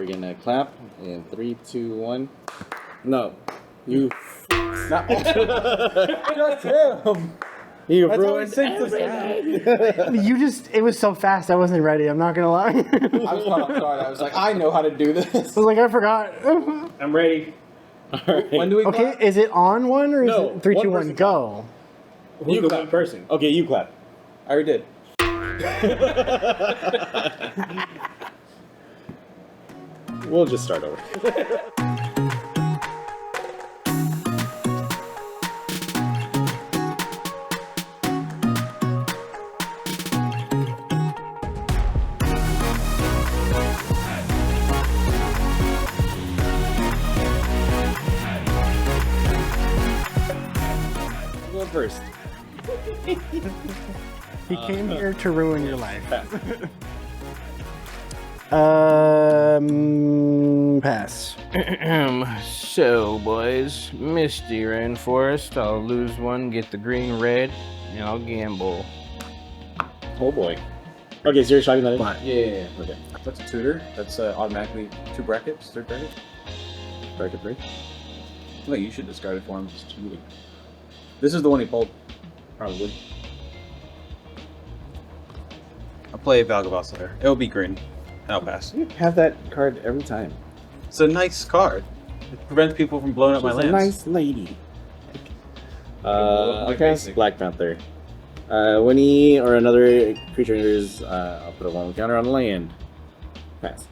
we're gonna clap in 3, 2, 1. No, you. Not just him. You ruined everything. It was so fast, I wasn't ready. I'm not gonna lie. I was caught off guard. I was like, I know how to do this. I was like, I forgot. I'm ready. All right. When do we Okay, clap? is it on one or No, is it 3, 2, 1, person go? You clap person. Okay, you clap. I already did. We'll just start over. Go first. He came here to ruin your life. Pass. So, boys, Misty Rainforest. I'll lose one, get the green red, and I'll gamble. Oh boy. Okay, so you're shotting that in? Yeah. Okay. That's a tutor. That's automatically 2 brackets, 3rd bracket. Bracket 3. Wait, you should discard it for him. It's cheating. This is the one he pulled. Probably. I'll play Valgavas there. It'll be green. I'll pass. You have that card every time. It's a nice card. It prevents people from blowing up my She's lands. a nice lady. Like I'll cast basic. Black Panther. When he or another creature enters, I'll put a 1 counter on the land. Pass.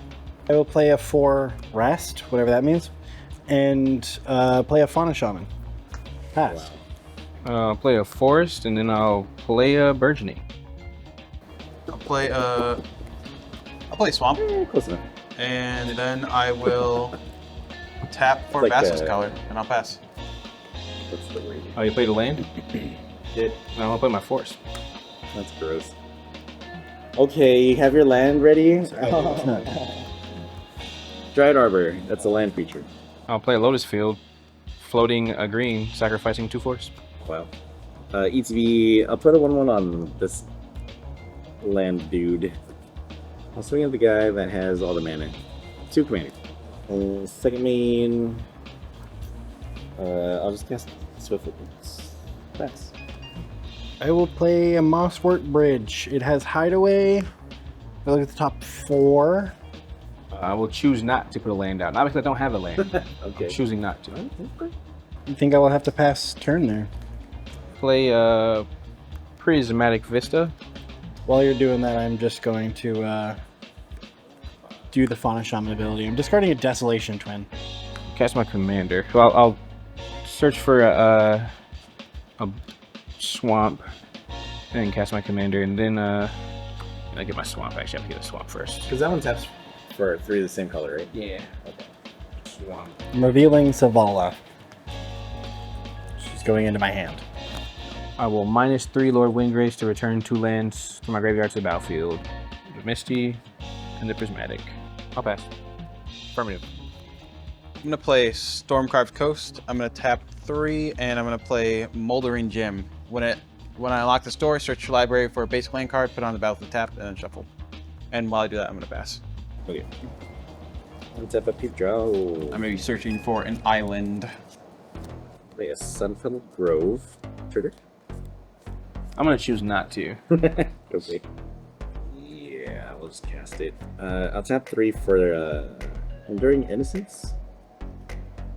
I will play a 4 rest, whatever that means, and play a Fauna Shaman. Pass. I'll play a forest, and then I'll play a burgeoning. I'll play Swamp, Close enough. and then I will tap for Like Basilisk the- Color, and I'll pass. What's the rating? Oh, you played a land? Did. No, I'll play my forest. That's gross. Okay, you have your land ready? Dried Arbor. That's a land creature. I'll play a Lotus Field, floating a green, sacrificing 2 forests. Wow. ETB, I'll put a 1/1 on this land dude. I'll swing at the guy that has all the mana. 2 commanders. Second main. I'll just cast Swift Footprints. Pass. I will play a Mosswort Bridge. It has Hideaway. If I look at the top 4. I will choose not to put a land out. Not because I don't have a land. Okay. I'm choosing not to. I think I will have to pass turn there. Play a Prismatic Vista. While you're doing that, I'm just going to do the Fauna Shaman ability. I'm discarding a Desolation Twin. Cast my commander. Well, I'll search for a swamp, and then cast my commander, and then I get my swamp. Actually, I have to get a swamp first. Because that one taps for 3 of the same color, right? Yeah. Okay. Swamp. I'm revealing Savala. She's going into my hand. I will -3 Lord Windgrace to return 2 lands from my graveyard to the battlefield. The Misty and the Prismatic. I'll pass. Affirmative. I'm gonna play Stormcarved Coast. I'm gonna tap 3, and I'm gonna play Moldering Gem. When I unlock the store, search your library for a basic land card, put it on the battlefield tap, and then shuffle. And while I do that, I'm gonna pass. Okay. Let's have a peep draw. I'm gonna be searching for an island. Play a Sunfell Grove. Trigger. I'm gonna choose not to. Okay. Yeah, we'll just cast it. I'll tap 3 for Enduring Innocence.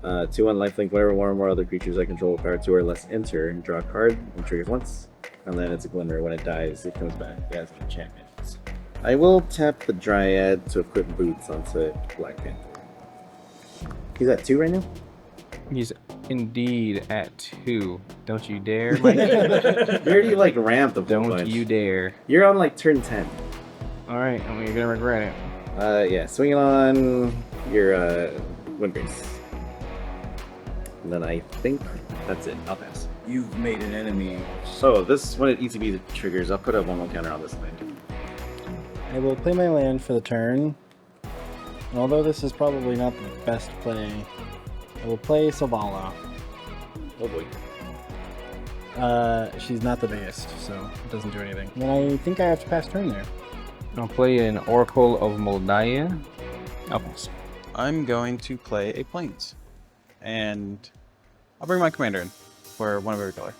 2/1 lifelink. Whenever one or more other creatures I control with power 2 or less enter, and draw a card and triggers once. And then it's a Glimmer. When it dies, it comes back as an enchantment. I will tap the Dryad to equip boots onto Black Panther. He's at 2 right now? He's indeed at 2. Don't you dare, Mike. You already like ramped the whole Don't bunch. you dare. You're on like turn 10. Alright, I mean, you're gonna regret it. Yeah, swing it on your Windgrace. And then I think that's it. I'll pass. You've made an enemy. So this, when it ETB triggers, I'll put a 1/1 counter on this land. I will play my land for the turn. And although this is probably not the best play, I will play Savala. Oh boy. She's not the biggest, so it doesn't do anything. And then I think I have to pass turn there. I'll play an Oracle of Moldiah, I'll pass. I'm going to play a Plains. And I'll bring my commander in for one of every color.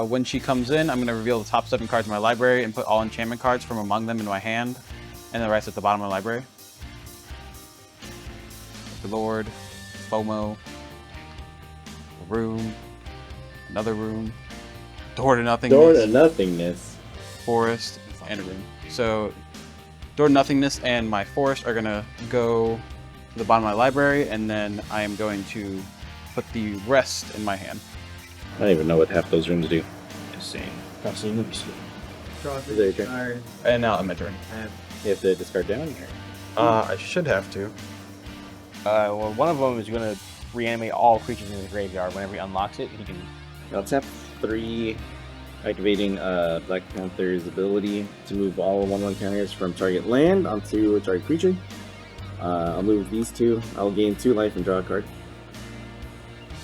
When she comes in, I'm going to reveal the top 7 cards in my library and put all enchantment cards from among them in my hand, and the rest at the bottom of my library. The Lord, FOMO, room, another room, door to nothingness. Door to nothingness. Forest, and a room. So, door to nothingness and my forest are going to go to the bottom of my library, and then I am going to put the rest in my hand. I don't even know what half those rooms do. Insane. There you go. And now I'm entering. You have to discard down here. I should have to. Well, one of them is going to reanimate all creatures in the graveyard. Whenever he unlocks it, he can. I'll tap 3, activating Black Panther's ability to move all 1/1 counters from target land onto a target creature. I'll move these 2. I'll gain 2 life and draw a card.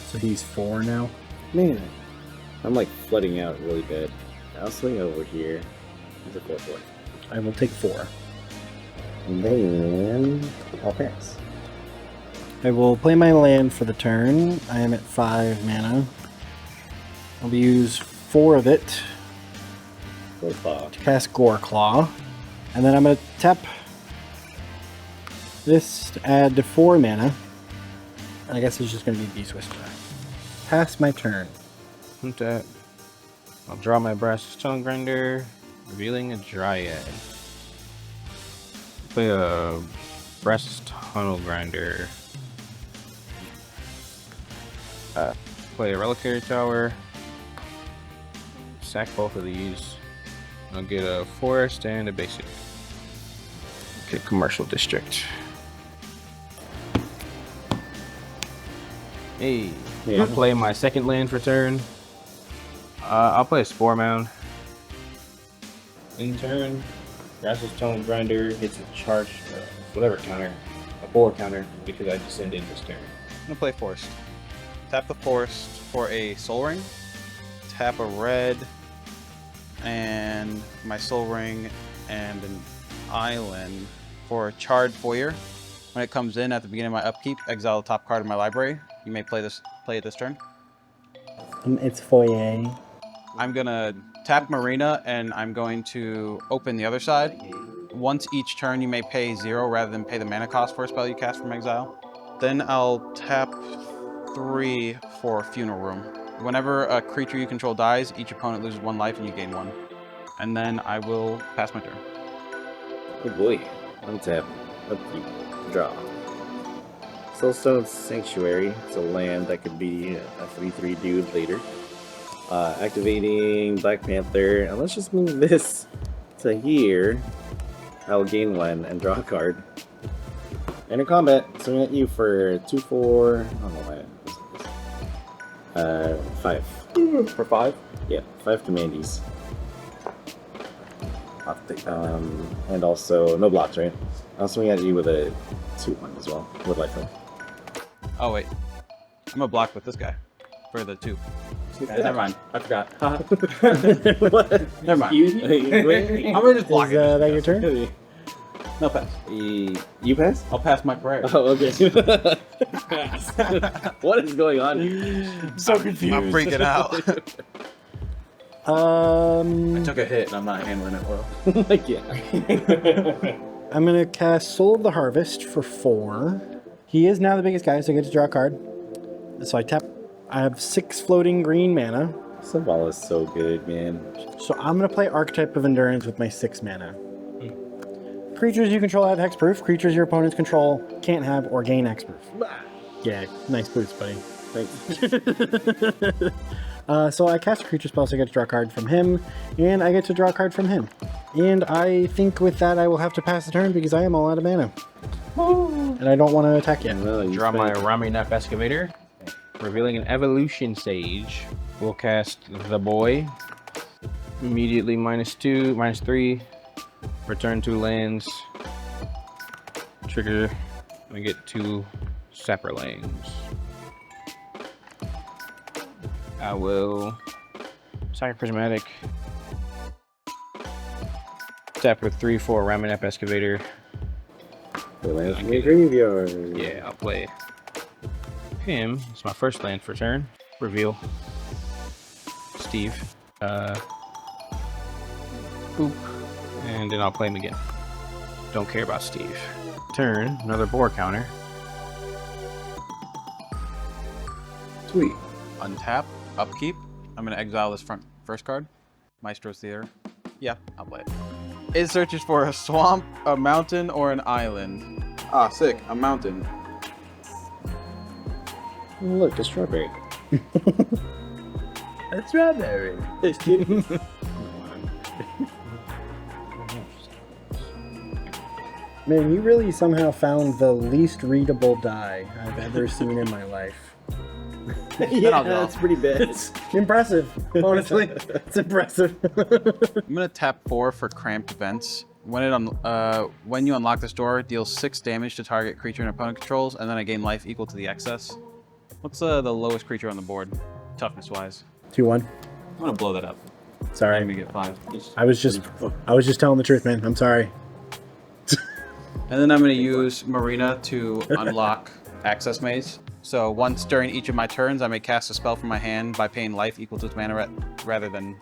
So he's 4 now. Man, I'm like flooding out really bad. I'll swing over here. It's a 4/4. I will take 4. And then I'll pass. I will play my land for the turn. I am at 5 mana. I'll use 4 of it Goreclaw. to cast Goreclaw. And then I'm going to tap this to add to 4 mana. And I guess it's just going to be Beast Whisperer. Pass my turn. That. I'll draw my Brass Stone Grinder, revealing a Dryad. Play a Brass Tunnel Grinder. Play a Reliquary Tower. Sack both of these. I'll get a Forest and a basic. Okay, Commercial District. Hey, Yeah. I'll play my second land for turn. I'll play a Spore Mound. In turn, Grassless Tone Grinder hits a charge, whatever counter, a 4 counter, because I descended this turn. I'm going to play forest. Tap the forest for a Soul Ring. Tap a red and my Soul Ring and an island for a Charred Foyer. When it comes in at the beginning of my upkeep, exile the top card of my library. You may play it this turn. It's Foyer. I'm gonna tap Marina and I'm going to open the other side. Once each turn, you may pay 0 rather than pay the mana cost for a spell you cast from exile. Then I'll tap 3 for Funeral Room. Whenever a creature you control dies, each opponent loses 1 life and you gain 1. And then I will pass my turn. Oh boy. Untap. Upkeep. Draw. Soulstone Sanctuary. It's a land that could be a 3/3 dude later. Activating Black Panther. And let's just move this to here. I'll gain 1 and draw a card. Enter combat. Swing at you for 2/4. I don't know why. 5. For 5? Yeah, 5 commandees. And also, no blocks, right? I'll swing at you with a 2/1 as well, with lifelink. Oh wait, I'm gonna block with this guy for the 2. Never mind, I forgot. What? Never mind. Wait. I'm gonna just block Is it. that your turn? No pass. You pass? I'll pass my prayer. Oh, okay. What is going on here? I'm so confused. I'm freaking out. I Took a hit and I'm not handling it well. Like, yeah. I'm gonna cast Soul of the Harvest for 4. He is now the biggest guy, so I get to draw a card. So I tap. I have 6 floating green mana. Saval is so good, man. So I'm gonna play Archetype of Endurance with my 6 mana. Creatures you control have hexproof. Creatures your opponents control can't have or gain hexproof. Yeah, nice boost, buddy. Thanks. So I cast a creature spell, so I get to draw a card from him, and I get to draw a card from him. And I think with that I will have to pass the turn because I am all out of mana. And I don't want to attack yet. Well, you Draw my spent- Raminap Excavator, revealing an Evolution Sage. We'll cast the boy. Immediately -2, -3. Return 2 lands. Trigger. I get 2 Saprolands. I will sack a Prismatic. Tap for 3/4 Raminap Excavator. The land from Okay. your graveyard. Yeah, I'll play him. It's my first land for turn. Reveal. Steve. Boop. And then I'll play him again. Don't care about Steve. Turn. Another boar counter. Sweet. Untap, upkeep. I'm gonna exile this first card. Maestro's Theater. Yeah, I'll play it. It searches for a swamp, a mountain, or an island. Ah, sick. A mountain. Look, a strawberry. A strawberry. It's cute. Man, you really somehow found the least readable die I've ever seen in my life. Yeah, that's pretty bad. It's impressive, honestly. It's impressive. I'm gonna tap 4 for Cramped Vents. When you unlock this door, deal 6 damage to target creature and opponent controls, and then I gain life equal to the excess. What's the lowest creature on the board, toughness-wise? 2-1. I'm gonna blow that up. Sorry. I'm gonna get 5. I was just telling the truth, man. I'm sorry. And then I'm going to use Marina to unlock Access Maze. So once during each of my turns, I may cast a spell from my hand by paying life equal to its mana rather than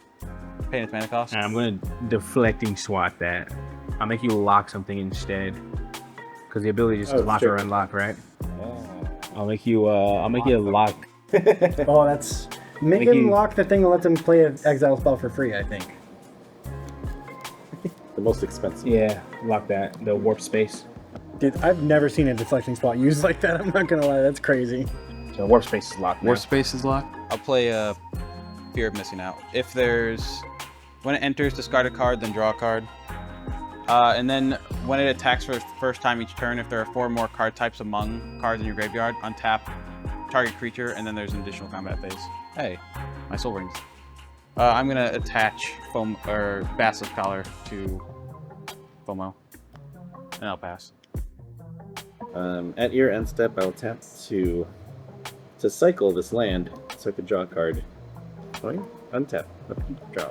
paying its mana cost. I'm gonna deflecting swat that. I'll make you lock something instead. Because the ability just is lock or unlock, right? I'll make you lock. Oh, that's... Make him lock the thing and let him play an exile spell for free, I think. The most expensive. Yeah, lock that. The warp space. Dude, I've never seen a deflecting spot used like that. I'm not gonna lie, that's crazy. So warp space is locked now. Warp Space is locked. I'll play Fear of Missing Out. If there's... When it enters, discard a card, then draw a card. And then when it attacks for the first time each turn, if there are 4 more card types among cards in your graveyard, untap target creature, and then there's an additional combat phase. Hey, my soul rings. I'm gonna attach Basilisk Collar to FOMO, and I'll pass. At your end step, I'll tap to cycle this land, so I could draw a card. Going, untap, draw.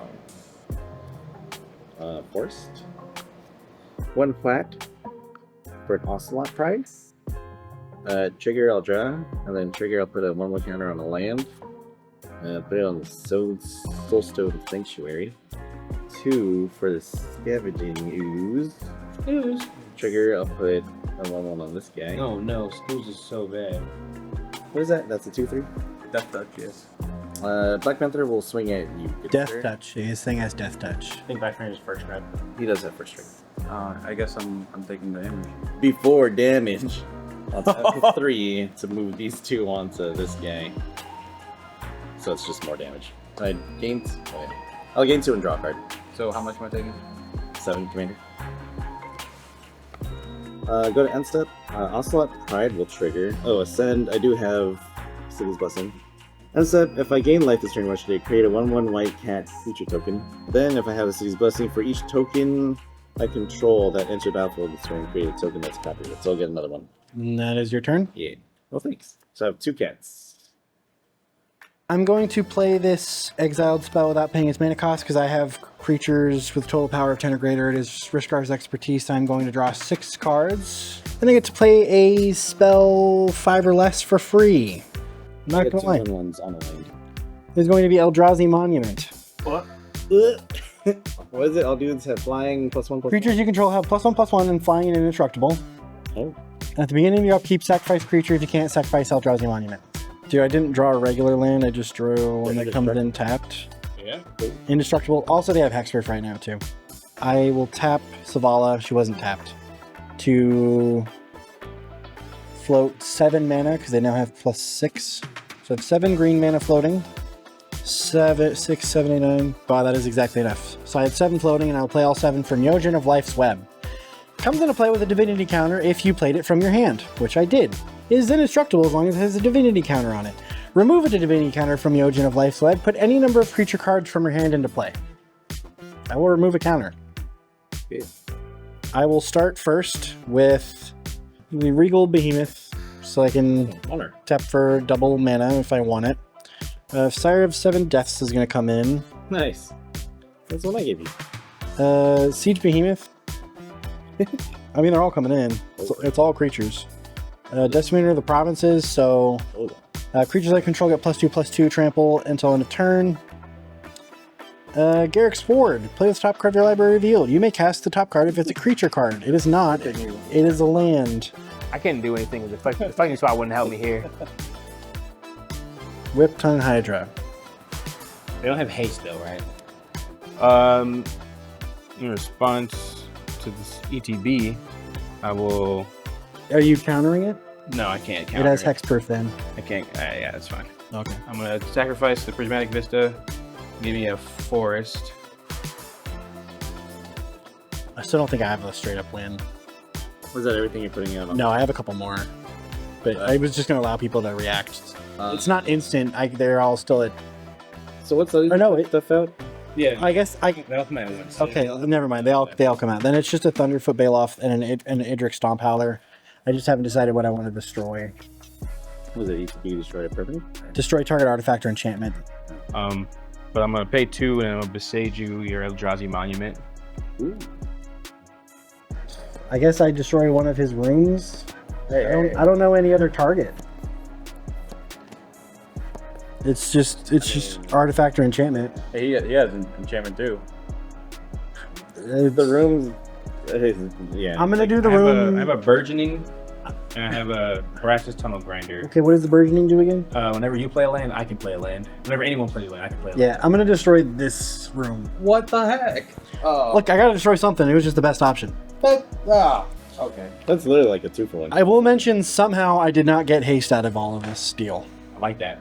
Forced. 1 flat for an Ocelot Pride. Trigger, I'll draw, and then trigger, I'll put a 1/1 counter on a land. Put it on the Soulstone Sanctuary. 2 for the Scavenging Ooze. Trigger, I'll put a 1/1 on this guy. Oh no, schools is so bad. What is that? That's a 2/3? Death Touch, yes. Black Panther will swing at you. Death Touch. His thing has Death Touch. I think Black is first grab. He does have first strike. I guess I'm taking the damage. Before damage, I'll tap 3 to move these 2 onto this guy. So it's just more damage. I gained. Okay. I'll gain 2 and draw a card. So how much am I taking? 7, Commander. Go to end step. Ocelot Pride will trigger. Oh, Ascend. I do have City's Blessing. End step. If I gain life this turn, what should I create a 1/1 white cat creature token? Then, if I have a City's Blessing, for each token I control that entered battlefield this turn, create a token that's copyrighted. So I'll get another one. And that is your turn. Yeah. Well, thanks. So I have 2 cats. I'm going to play this exiled spell without paying its mana cost because I have creatures with total power of 10 or greater. It is Rishkar's expertise. I'm going to draw 6 cards. And I get to play a spell 5 or less for free. I'm not going to lie. 1/1s on a land. There's going to be Eldrazi Monument. What? What is it? I'll do this at flying +1/+1. Creatures you control have +1/+1 and flying and indestructible. Oh. At the beginning of your upkeep, sacrifice creature if you can't sacrifice Eldrazi Monument. Dude, I didn't draw a regular land, I just drew one that comes in tapped. Yeah. Indestructible. Also, they have Hexproof right now, too. I will tap Savala, she wasn't tapped, to float 7 mana, because they now have +6. So I have 7 green mana floating. 7, 6, 7, 8, 9. Wow, that is exactly enough. So I have 7 floating, and I'll play all 7 for Myojin of Life's Web. Comes into play with a Divinity counter if you played it from your hand, which I did. It is indestructible as long as it has a Divinity counter on it. Remove a Divinity counter from Myojin of Life's Web, put any number of creature cards from your hand into play. I will remove a counter. Good. I will start first with the Regal Behemoth, so I can Honor. tap for double mana if I want it. Sire of 7 Deaths is going to come in. Nice. That's what I gave you. Siege Behemoth. I mean, they're all coming in. It's all creatures. Decimator of the provinces, so creatures I control get +2/+2 trample until end of turn. Garrick's Ford. Play with the top card of your library revealed. You may cast the top card if it's a creature card. It is not. It is a land. I can't do anything with the fighting spot. Wouldn't help me here. Whip Tongue Hydra. They don't have haste though, right? In response to this ETB, I will. Are you countering it? No, I can't It counter has Hexproof then. I can't. Yeah, that's fine. Okay. I'm gonna sacrifice the Prismatic Vista. Give me a forest. I still don't think I have a straight up win. Was that everything you're putting out on? No, I have a couple more. But I was just going to allow people to react. It's not instant. They're all still at... So what's the stuff out? Yeah. I guess I... That was my own. Okay, never mind. They all come out. Then it's just a Thunderfoot Baloth and an Idric Stomp Howler. I just haven't decided what I want to destroy. Was it ETB destroy a property? Destroy target artifact or enchantment. But I'm gonna pay 2 and I'm gonna besage you your Eldrazi Monument. Ooh. I guess I destroy one of his rooms. I don't know any other target. It's just artifact or enchantment. He has an enchantment too. The rooms. Yeah. I'm gonna do the room. I have a Burgeoning, and I have a Paralysis Tunnel Grinder. Okay, what does the burgeoning do again? Whenever you play a land, I can play a land. Whenever anyone plays a land, I can play a land. Yeah, I'm gonna destroy this room. What the heck? Oh. Look, I gotta destroy something. It was just the best option. Okay. That's literally like a 2-for-1. I will mention somehow I did not get haste out of all of this deal. I like that.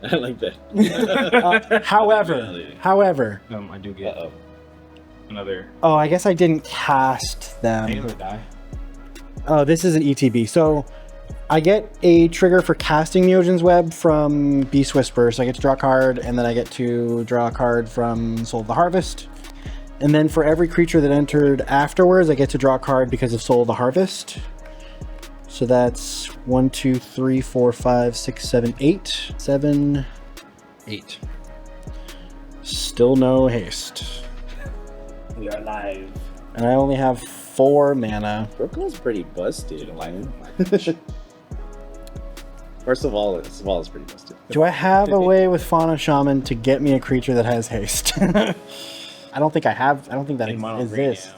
I like that. However, I do get another. oh, I guess I didn't cast them. Another die. Oh, this is an ETB. So I get a trigger for casting Neogen's Web from Beast Whisperer. So I get to draw a card, and then I get to draw a card from Soul of the Harvest. And then for every creature that entered afterwards, I get to draw a card because of Soul of the Harvest. So that's 1, 2, 3, 4, 5, 6, 7, 8. 7, 8. Still no haste. We are live. And I only have 4 mana. Brooklyn's pretty busted, man. First of all, Savala's pretty busted. Do I have a way with Fauna Shaman to get me a creature that has haste? I don't think I have. I don't think that exists.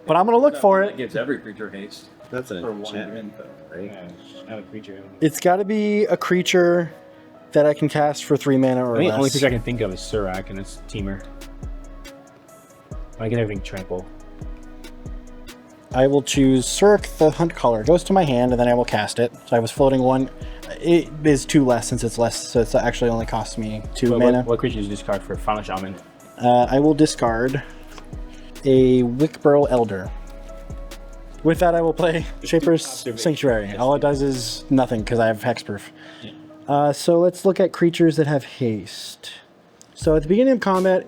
But I'm going to look for it. Gives every creature haste. That's an For 1 enchantment, though, right? Yeah, have a creature. It's got to be a creature that I can cast for 3 mana or I mean, the less. only creature I can think of is Surak, and it's Teamer. I get everything trample. I will choose Surak the Hunt Color. It goes to my hand, and then I will cast it. So I was floating 1. It is 2 less since it's less, so it's actually only costs me 2 mana. What creature do you discard for Fauna Shaman? I will discard a Wickburl Elder. With that, I will play Shaper's Sanctuary. All it does is nothing because I have Hexproof. So let's look at creatures that have haste. So at the beginning of combat,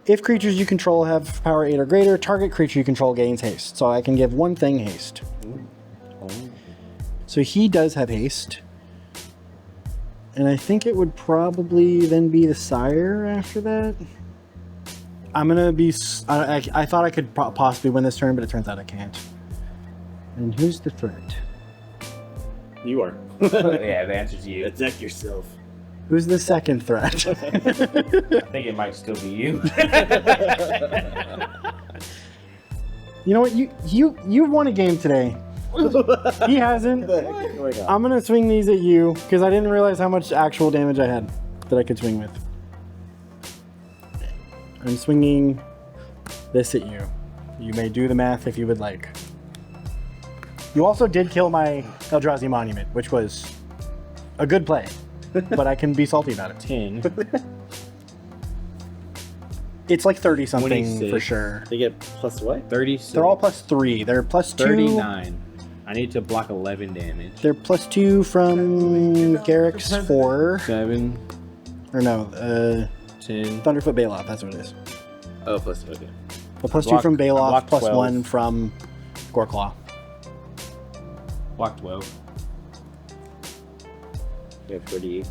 if creatures you control have power 8 or greater, target creature you control gains haste. So I can give one thing haste. So he does have haste. And I think it would probably then be the Sire after that. I'm going to be... I thought I could possibly win this turn, but it turns out I can't. And who's the threat? You are. Yeah, the answer's you. Attack yourself. Who's the second threat? I think it might still be you. You know what? You won a game today. He hasn't. I'm gonna swing these at you because I didn't realize how much actual damage I had that I could swing with. I'm swinging this at you. You may do the math if you would like. You also did kill my Eldrazi Monument, which was a good play, but I can be salty about it. 10. It's like 30 something 26. for sure. They get plus what? 36. They're all +3. They're +2. 39. I need to block 11 damage. They're +2 from Garrick's 4. 7, Or no, 10. Thunderfoot Baloth, that's what it is. Oh, plus okay. But +2 block- from I Baloth, blocked +1 12. from Goreclaw. Block 12. You have 38.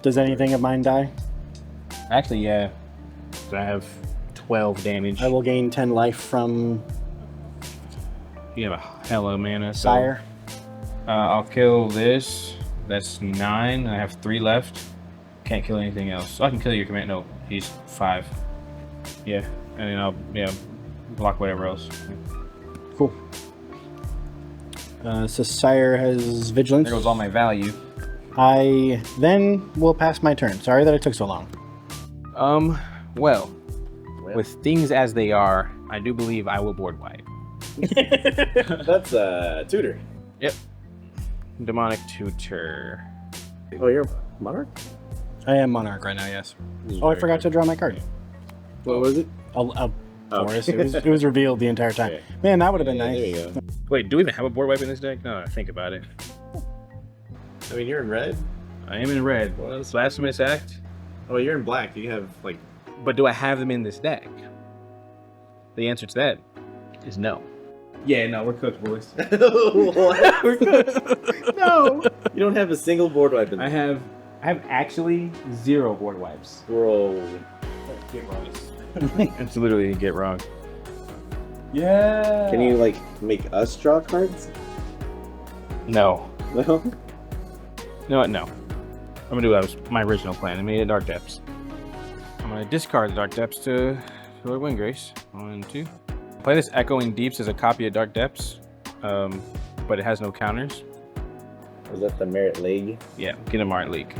Does anything of mine die? Actually, yeah. So I have 12 damage. I will gain 10 life from You have a hella mana. So, Sire. I'll kill this. That's 9. I have 3 left. Can't kill anything else. So I can kill your command. No, he's 5. Yeah, and then I'll block whatever else. Cool. So Sire has vigilance. There goes all my value. I then will pass my turn. Sorry that it took so long. Well, with things as they are, I do believe I will board wipe. That's tutor. Yep. Demonic tutor. Oh, you're monarch. I am Monarch right now, yes. Oh, I forgot to draw my card. What was it? A forest. It was revealed the entire time. Okay. Man, that would have been There nice. you go. Wait, do we even have a board wipe in this deck? No, think about it. I mean, you're in red. I am in red. What else? Blasphemous Act. Oh, you're in black. You have like. But do I have them in this deck? The answer to that is no. Yeah, no, we're cooked, boys. What? We're good. No, you don't have a single board wipe in I there. have actually 0 board wipes. Bro. Get wrong. It's literally get wrong. Yeah. Can you like make us draw cards? No. No. No, no. I'm gonna do what was my original plan. I made it Dark Depths. I'm gonna discard the Dark Depths to fill Windgrace. 1, 2. Play this Echoing Deeps as a copy of Dark Depths, but it has no counters. Was that the Merit League? Yeah, get a Mart Leak.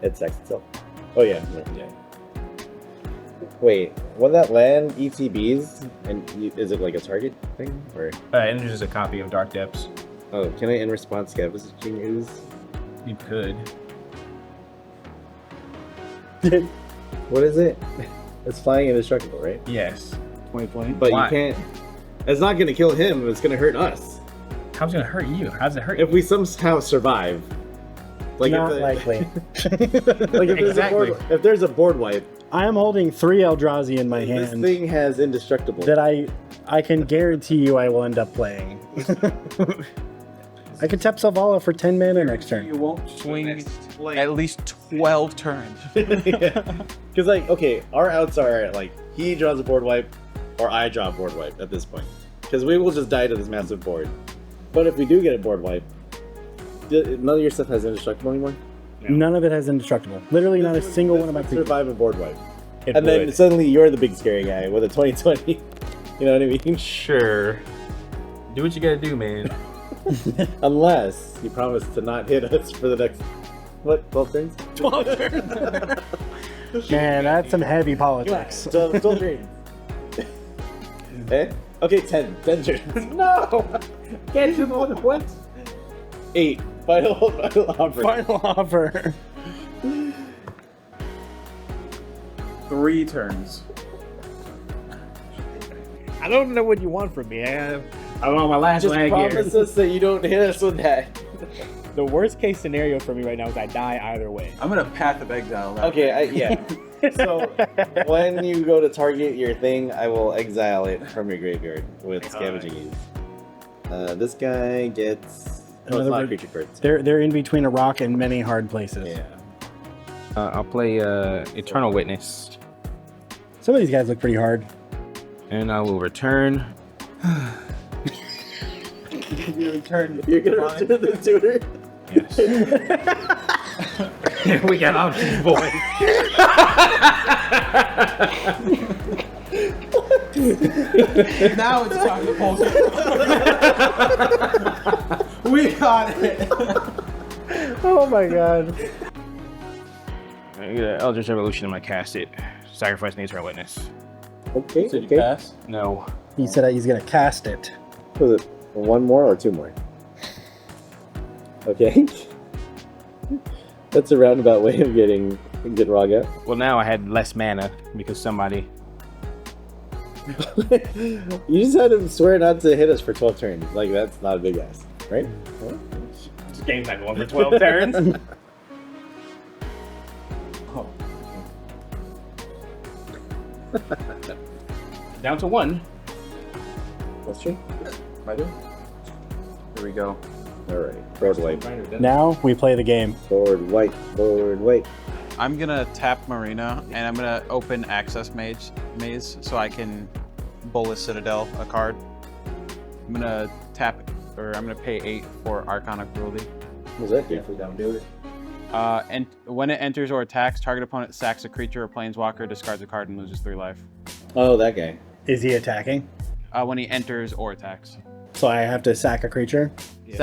It sacks itself. Oh yeah. Yeah. Wait, will that land ETBs? And is it like a target thing? Or And there's just a copy of Dark Depths. oh, can I in response scavenging ooze? You could. What is it? It's flying indestructible, right? Yes. 2020. But Why? you can't. It's not gonna kill him. It's gonna hurt us How's it gonna hurt you? How's it hurt if we somehow survive. Like Not if the, likely. like if there's Exactly. if there's a board wipe, I am holding 3 Eldrazi in my this hand thing has indestructible. that I can guarantee you I will end up playing. I could tap Selvala for 10 mana next turn. You won't swing Like- at least 12 turns. Because like, okay, our outs are like he draws a board wipe, or I draw a board wipe at this point. Because we will just die to this massive board. But if we do get a board wipe, none of your stuff has indestructible anymore. None of it has indestructible. Literally not a single one of my creatures. Survive a board wipe, It and then would. suddenly you're the big scary guy with a 2020. You know what I mean? Sure. Do what you gotta do, man. Unless you promise to not hit us for the next 12 turns. 12 turns. Man, that's some heavy politics. 12 turns. Eh? Okay, 10 turns. No! Can't you know what? 8. Final offer. Final offer. 3 turns. I don't know what you want from me. I'm on my last Just leg promise us that you don't hit us with that. The worst case scenario for me right now is I die either way. I'm gonna Path of Exile that. Okay, yeah. So when you go to target your thing, I will exile it from your graveyard with scavenging use. This guy gets Another creature cards. They're in between a rock and many hard places. Yeah. I'll play Eternal Witness, Some of these guys look pretty hard. and I will return. You return. You're gonna return the tutor? Yes. We got options, boy. Now it's time to pulse it. We got it. Oh my god. I got Eldritch Revolution. I'm gonna cast it. Sacrifice an Eternal Witness. Okay, Did you okay. pass? No. He said he's gonna cast it. Was it 1 more or 2 more? Okay. That's a roundabout way of getting Rog out. Well, now I had less mana because somebody. You just had to swear not to hit us for 12 turns. Like, that's not a big ass, right? This game's not going for 12 turns. Oh. Down to 1. That's true. I do. Here we go. Alright, board wipe. Now we play the game. Board wipe, board wipe. I'm gonna tap Marina and I'm gonna open Access Maze so I can Bolus Citadel a card. I'm gonna tap, or I'm gonna pay 8 for Archon of Cruelty. What does that do? Definitely don't do it. And when it enters or attacks, target opponent sacks a creature or planeswalker, discards a card, and loses 3 life. Oh, that guy. Is he attacking? When he enters or attacks. So I have to sack a creature? Yeah.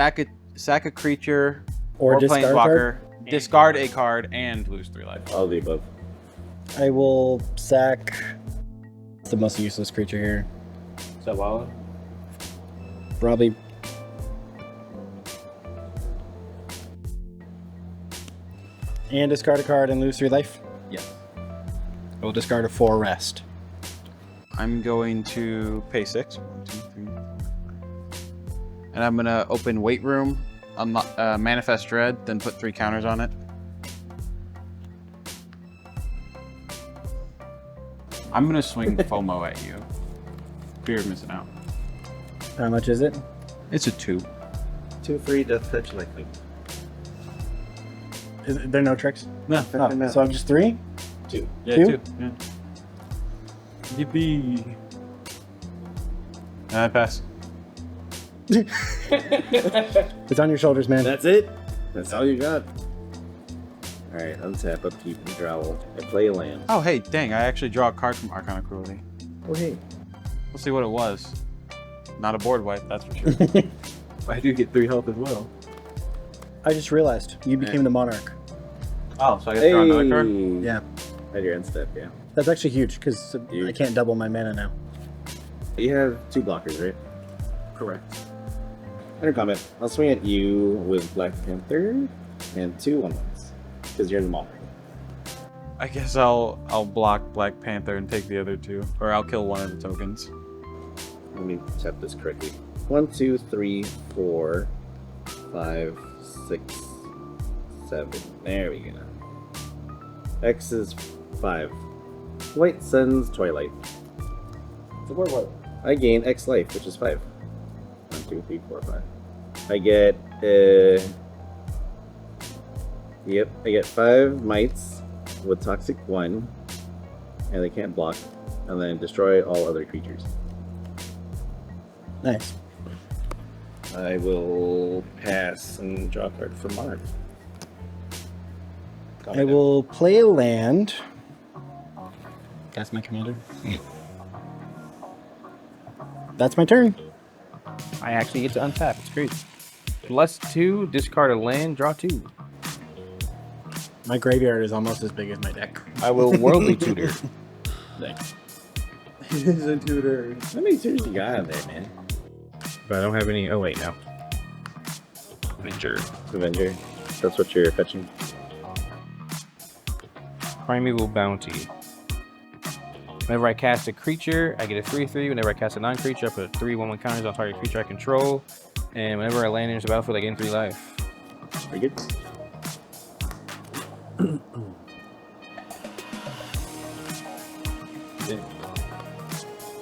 Sack a creature Or discard a planeswalker, discard a card, and lose 3 life. All of the above. I will sack the most useless creature here. Zavala. Probably. And discard a card and lose 3 life? Yes. I will discard a 4 rest. I'm going to pay 6. 1, 2, 3. And I'm gonna open Weight Room, Manifest Dread, then put 3 counters on it. I'm gonna swing FOMO at you. Fear of missing out. How much is it? It's a 2. 2/3 Death Touch Lightning. Is there no tricks? No. Oh, so I'm just 3? 2. Yeah, Two? 2. Yeah. Yippee. I pass. It's on your shoulders, man. That's it? That's all you got? Alright, untap, upkeep, and growl. I play a land. Oh, hey, dang, I actually draw a card from Archon of Cruelty. Oh, hey. We'll see what it was. Not a board wipe, that's for sure. I do get 3 health as well. I just realized you became the monarch. Oh, so I get to draw another card? Yeah. At your end step, yeah. That's actually huge because I can't double my mana now. You have 2 blockers, right? Correct. Under comment, I'll swing at you with Black Panther and 2 1/1s. Because you're in the monarch. I guess I'll block Black Panther and take the other 2. Or I'll kill one of the tokens. Let me tap this correctly. 1, 2, 3, 4, 5, 6, 7. There we go. X is 5. White Sun's Twilight. So what? I gain X life, which is 5. 1, 2, 3, 4, 5. I get I get 5 mites with Toxic 1, and they can't block, and then destroy all other creatures. Nice. I will pass and draw a card for Monarch. I will play a land. That's my commander. That's my turn. I actually get to untap. It's great. +2, discard a land, draw 2. My graveyard is almost as big as my deck. I will Worldly Tutor. Thanks. It is a tutor. How many tutors you got in there, man? But I don't have any. Oh, wait, no. Avenger. Avenger. That's what you're fetching. Primeval Bounty. Whenever I cast a creature, I get a 3/3. Whenever I cast a non-creature, I put 3 1/1 counters on target creature I control. And whenever I land into the battlefield, I gain 3 life. Very good.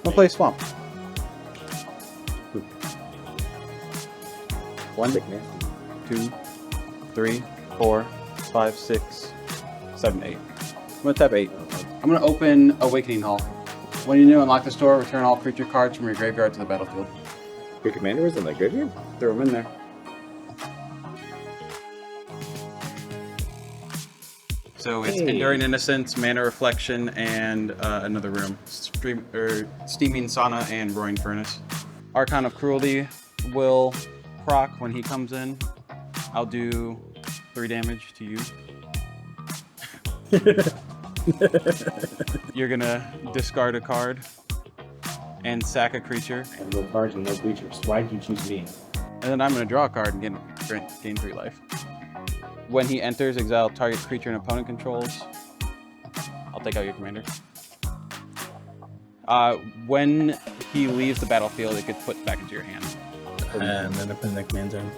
I'll play Swamp. 1, 2, 3, 4, 5, 6, 7, 8. I'm gonna tap 8. I'm gonna open Awakening Hall. When you new unlock the store, return all creature cards from your graveyard to the battlefield. Your commander was in the graveyard? Throw them in there. So it's Hey. Enduring Innocence, Mana Reflection, and another room. Steaming Sauna and Roaring Furnace. Archon of Cruelty will proc when he comes in. I'll do 3 damage to you. You're gonna discard a card and sack a creature, And no cards and no creatures. Why did you choose me? and then I'm gonna draw a card and gain 3 life. When he enters, exile target creature an opponent controls. I'll take out your commander. When he leaves the battlefield, it gets put back into your hand. And then I put in the command zone.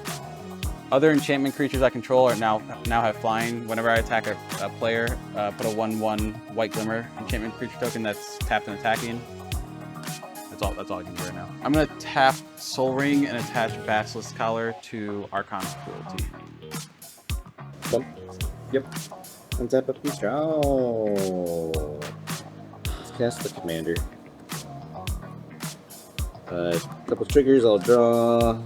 Other enchantment creatures I control are now have flying. Whenever I attack a player, put a 1/1 White Glimmer enchantment creature token that's tapped and attacking. That's all I can do right now. I'm gonna tap Soul Ring and attach Basilisk Collar to Archon of Cruelty. Bump. Yep. Untap up and draw. Let's cast the commander. Couple triggers, I'll draw,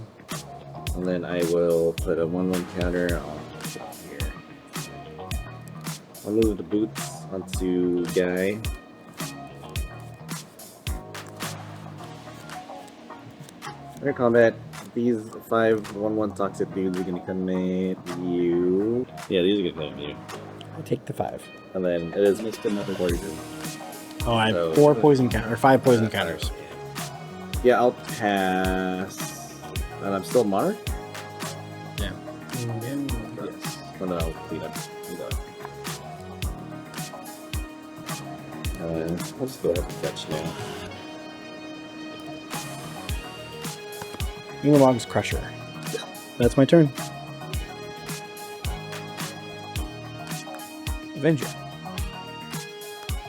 and then I will put a 1/1 counter on here. I'll move the boots onto Guy. Under combat, these 5/1/1 toxic dudes are gonna come at you. Yeah, these are gonna come at you. I take the 5. And then it is missed another poison. Oh, I have So- 4 poison counters, or 5 poison counters. Yeah, I'll pass. And I'm still marked? Yeah. Yes. Oh no, I'll clean up. I'll just go ahead and fetch now. Ulamog's Crusher. That's my turn. Avenger.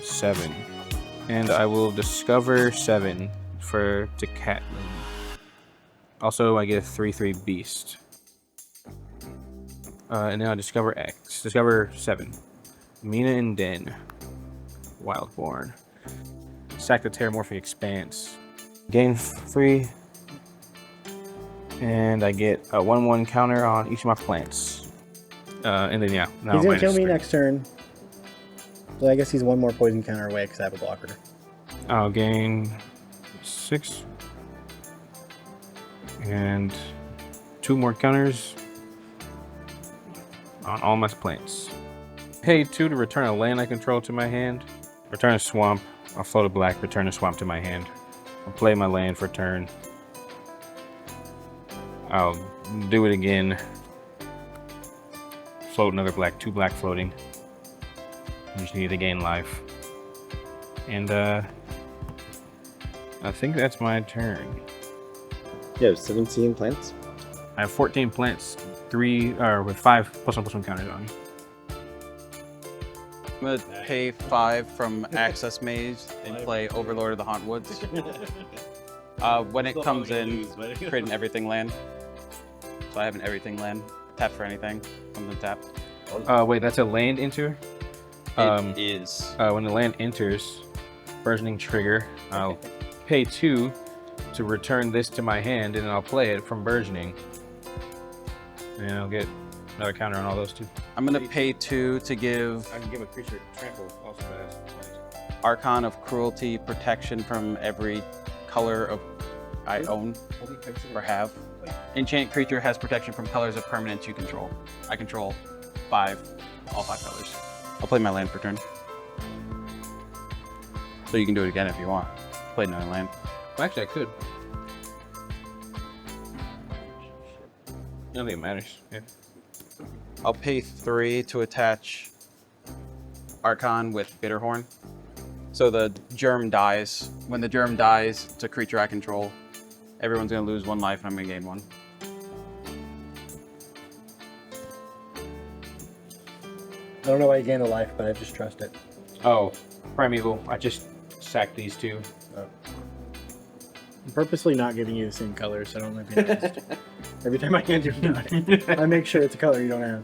7. And I will discover 7 to Catlin. Also, I get a 3/3 beast. And then I discover X. Discover 7. Mina and Den. Wildborn. Sack the Terramorphic Expanse. Gain 3. And I get a 1/1 counter on each of my plants. And then, yeah. Now He's gonna kill minus me 3. next turn. So I guess he's 1 more poison counter away because I have a blocker. I'll gain 6. And 2 more counters on all my plants. Pay 2 to return a land I control to my hand. Return a swamp. I'll float a black, return a swamp to my hand. I'll play my land for turn. I'll do it again. Float another black, 2 black floating. You just need to gain life. And I think that's my turn. You have 17 plants? I have 14 plants, 3 with 5 +1/+1 counters on. I'm gonna pay 5 from Access Maze and play Overlord of the Haunt Woods. When it comes in, create an everything land. So I have an everything land. Tap for anything. Comes in tap. Wait, that's a land enter? It is. When the land enters, burgeoning trigger, I'll pay 2 to return this to my hand, and then I'll play it from burgeoning. And I'll get another counter on all those 2. I'm gonna pay 2 to give I can give a creature trample also as Archon of Cruelty protection from every color of I own or have. Enchant creature has protection from colors of permanents you control. I control 5, all 5 colors. I'll play my land for turn. So you can do it again if you want. Play another land. Well, actually, I could. I don't think it matters. Yeah. I'll pay 3 to attach Archon with Bitterhorn. So the germ dies. When the germ dies, it's a creature I control. Everyone's gonna lose 1 life and I'm gonna gain 1. I don't know why you gained a life, but I just trust it. Oh, Primeval. I just sacked these 2. I'm purposely not giving you the same colors, so I don't know if you noticed. Every time I hand you a nut, I make sure it's a color you don't have.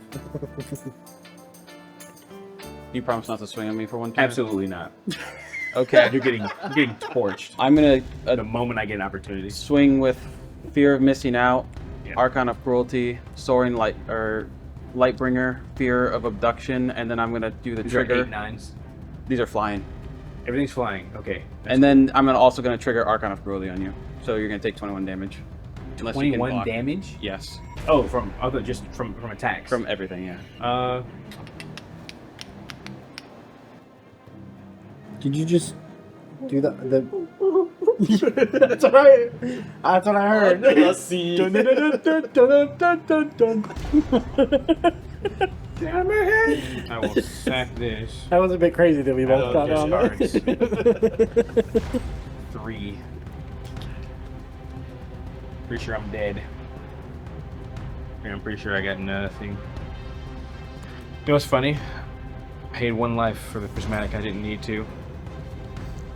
You promise not to swing on me for 1 turn? Absolutely not. Okay. You're getting torched I'm gonna the moment I get an opportunity. swing with Fear of Missing Out, Yeah. Archon of Cruelty, Soaring Light or Lightbringer, Fear of Abduction, and then I'm gonna do the These are trigger. 8/9s. These are flying. Everything's flying. Okay. And then I'm also gonna trigger Archon of Cruelty on you. So you're gonna take 21 damage. Unless you can 21 block. damage? Yes. Oh, just from attacks. From everything, yeah. Did you just do the? That's right. That's what I heard. I will sack this. That was a bit crazy that we both got on there. Discards. 3. Pretty sure I'm dead. Yeah, I'm pretty sure I got nothing. You know what's funny? I paid 1 life for the prismatic. I didn't need to.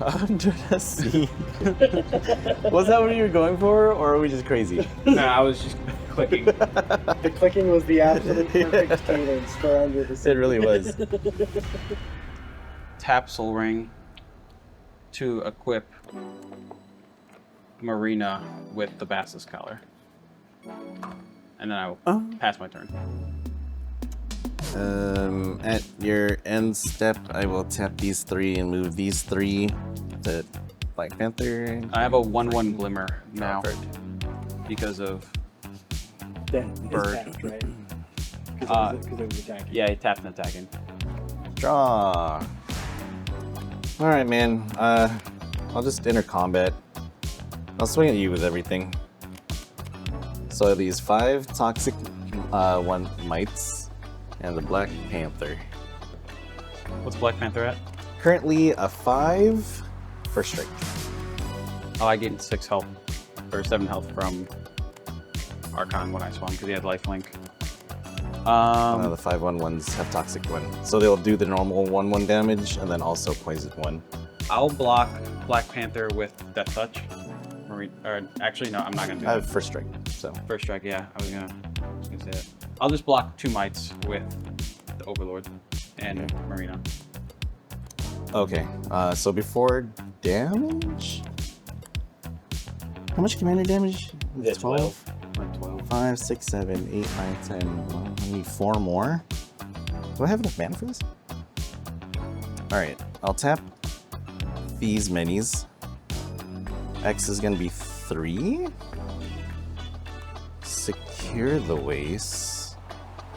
Under the sea. Was that what you were going for, or are we just crazy? No, I was just clicking. The clicking was the absolute perfect cadence for Under the Sea. It really was. Tap Soul Ring to equip Marina with the Basilisk collar. And then I will pass my turn. At your end step, I will tap these 3 and move these 3 to Black Panther. I have a 1/1 Glimmer now because of Bird. Tapped, right? Because it was attacking. Yeah, he tapped and attacking. Draw. All right, man. I'll just enter combat. I'll swing at you with everything. So these 5 toxic 1 mites and the Black Panther. What's Black Panther at? Currently a 5 for strike. Oh, I gained 6 health, or 7 health from Archon when I swung because he had lifelink. The 5/1/1s have toxic 1, so they'll do the normal 1/1 damage and then also poison 1. I'll block Black Panther with Death Touch. Or actually, no, I'm not gonna do I that. have first strike, so First strike, yeah, I was gonna say that. I'll just block 2 mites with the Overlord and Marina. okay. So before damage, how much commander damage? It's 12. Like 12. 5, 6, 7, 8, 9, 10. Well, I need 4 more. Do I have enough mana for this? Alright, I'll tap these minis. X is gonna be 3. Secure the waste.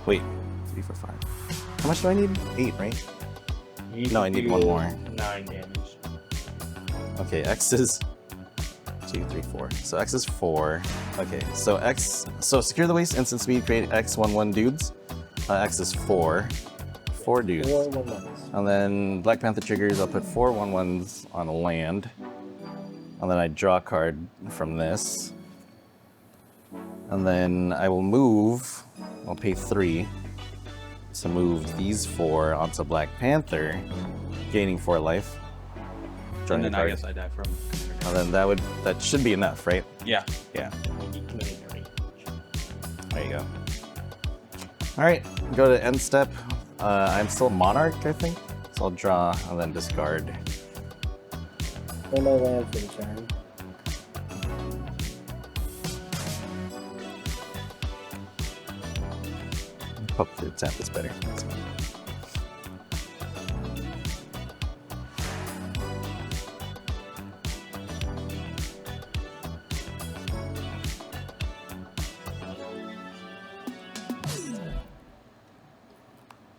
Wait, 3 for 5. How much do I need? 8, right? No, I need 1 more. 9 damage. Okay, X is 2, 3, 4. So X is 4. Okay, so X. So secure the waste, instant speed, create X 1/1 dudes. X is 4. 4 dudes. 4 1/1s. And then Black Panther triggers, I'll put 4 1/1s on a land. And then I draw a card from this. And then I will move, I'll pay 3 to move these 4 onto Black Panther, gaining 4 life. And then a I card. guess I die from. And then that should be enough, right? Yeah. Yeah. There you go. Alright, go to end step. I'm still Monarch, I think. So I'll draw and then discard. Play my land for the turn. Hopefully the tap is better. That's fine.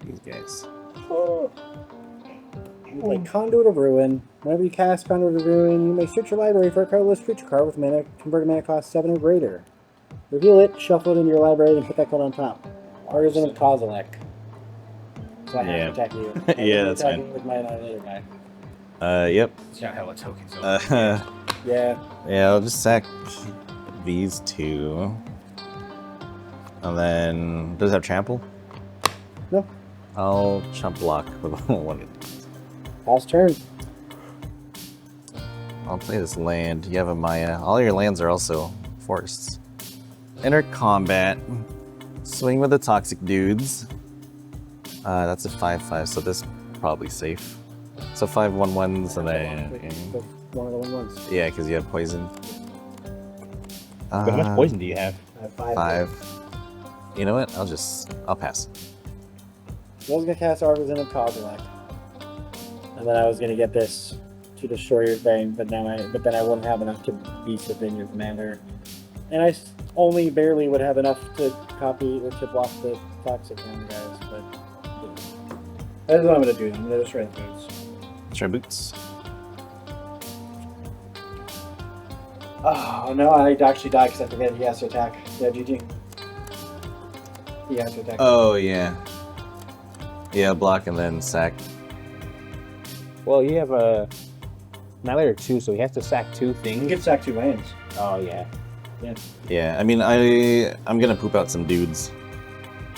These guys. You play Conduit of Ruin. Whenever you cast Conduit of Ruin, you may search your library for a colorless creature card with mana converted mana cost 7 or greater. Reveal it, shuffle it into your library, and put that card on top. Artisan of Kozilek. So I have to attack you. Yeah, that's attacking fine. with my other guy. Yep. It's not hella tokens. Yeah. Yeah, I'll just sack these 2. And then, does it have trample? No. I'll chump block with one. Paul's turn. I'll play this land. You have a Maya. All your lands are also forests. Enter combat. Swing with the toxic dudes. That's a 5/5, so this is probably safe. So 5 1/1s and then. One of the 1/1s. Yeah, because you have poison. But how much poison do you have? I have 5. 5. You know what? I'll pass. I was gonna cast Artisan of Kozilek. And then I was gonna get this to destroy your thing, but then I wouldn't have enough to beast within your commander. And I only barely would have enough to copy or to block the toxic one, guys, but that's what I'm gonna do. I'm gonna destroy the boots. Try boots. Oh no, I actually died because I forget he has to attack. Yeah, GG. He has to attack. Oh, yeah. Yeah, block and then sack. Well, you have a Annihilator 2, so he has to sack 2 You things. can sack 2 lands. Oh, yeah. Yeah, I mean, I'm gonna poop out some dudes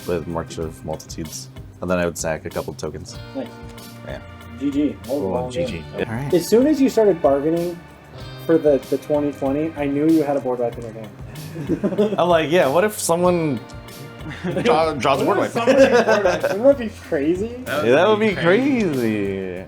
with March of Multitudes. And then I would sack a couple tokens. Nice. Yeah. GG. Cool, GG. Alright. As soon as you started bargaining for the 2020, I knew you had a board wipe in your hand. I'm like, yeah, what if someone draws a board wipe? Wouldn't that be crazy? Yeah, that would be crazy.